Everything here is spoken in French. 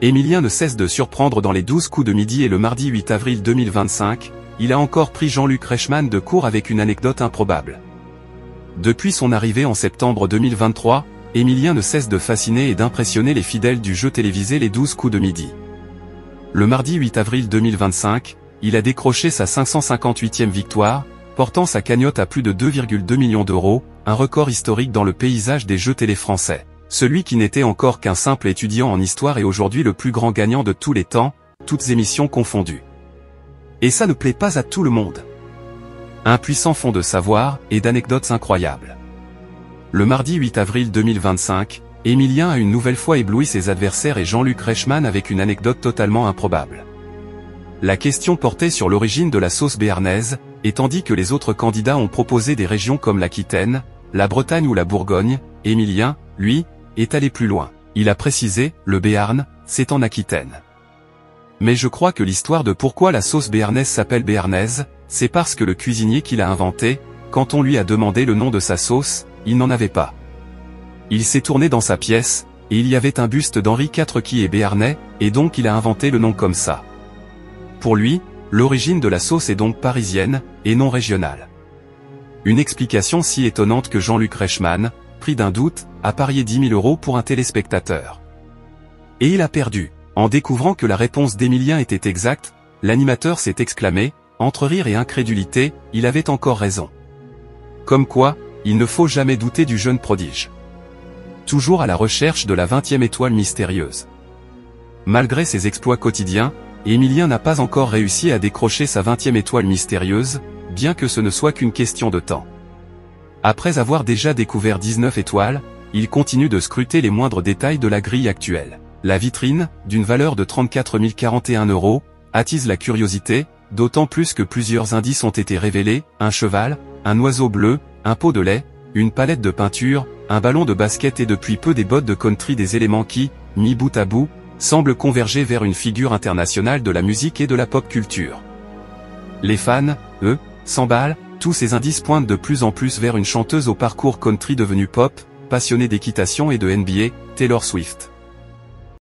Emilien ne cesse de surprendre dans les 12 coups de midi et le mardi 8 avril 2025, il a encore pris Jean-Luc Reichmann de court avec une anecdote improbable. Depuis son arrivée en septembre 2023, Emilien ne cesse de fasciner et d'impressionner les fidèles du jeu télévisé les 12 coups de midi. Le mardi 8 avril 2025, il a décroché sa 558e victoire, portant sa cagnotte à plus de 2,2 millions d'euros, un record historique dans le paysage des jeux télé français. Celui qui n'était encore qu'un simple étudiant en histoire est aujourd'hui le plus grand gagnant de tous les temps, toutes émissions confondues. Et ça ne plaît pas à tout le monde. Un puissant fond de savoir et d'anecdotes incroyables. Le mardi 8 avril 2025, Emilien a une nouvelle fois ébloui ses adversaires et Jean-Luc Reichmann avec une anecdote totalement improbable. La question portait sur l'origine de la sauce béarnaise, et tandis que les autres candidats ont proposé des régions comme l'Aquitaine, la Bretagne ou la Bourgogne, Emilien, lui, est allé plus loin. Il a précisé, le Béarn, c'est en Aquitaine. Mais je crois que l'histoire de pourquoi la sauce béarnaise s'appelle béarnaise, c'est parce que le cuisinier qui l'a inventée, quand on lui a demandé le nom de sa sauce, il n'en avait pas. Il s'est tourné dans sa pièce, et il y avait un buste d'Henri IV qui est béarnais, et donc il a inventé le nom comme ça. Pour lui, l'origine de la sauce est donc parisienne, et non régionale. Une explication si étonnante que Jean-Luc Reichmann, pris d'un doute, a parié 10 000 euros pour un téléspectateur. Et il a perdu. En découvrant que la réponse d'Emilien était exacte, l'animateur s'est exclamé, entre rire et incrédulité, il avait encore raison. Comme quoi, il ne faut jamais douter du jeune prodige. Toujours à la recherche de la 20e étoile mystérieuse. Malgré ses exploits quotidiens, Emilien n'a pas encore réussi à décrocher sa 20e étoile mystérieuse, bien que ce ne soit qu'une question de temps. Après avoir déjà découvert 19 étoiles, il continue de scruter les moindres détails de la grille actuelle. La vitrine, d'une valeur de 34 041 €, attise la curiosité, d'autant plus que plusieurs indices ont été révélés, un cheval, un oiseau bleu, un pot de lait, une palette de peinture, un ballon de basket et depuis peu des bottes de country, des éléments qui, mis bout à bout, semblent converger vers une figure internationale de la musique et de la pop culture. Les fans, eux, s'emballent, tous ces indices pointent de plus en plus vers une chanteuse au parcours country devenue pop, passionnée d'équitation et de NBA, Taylor Swift.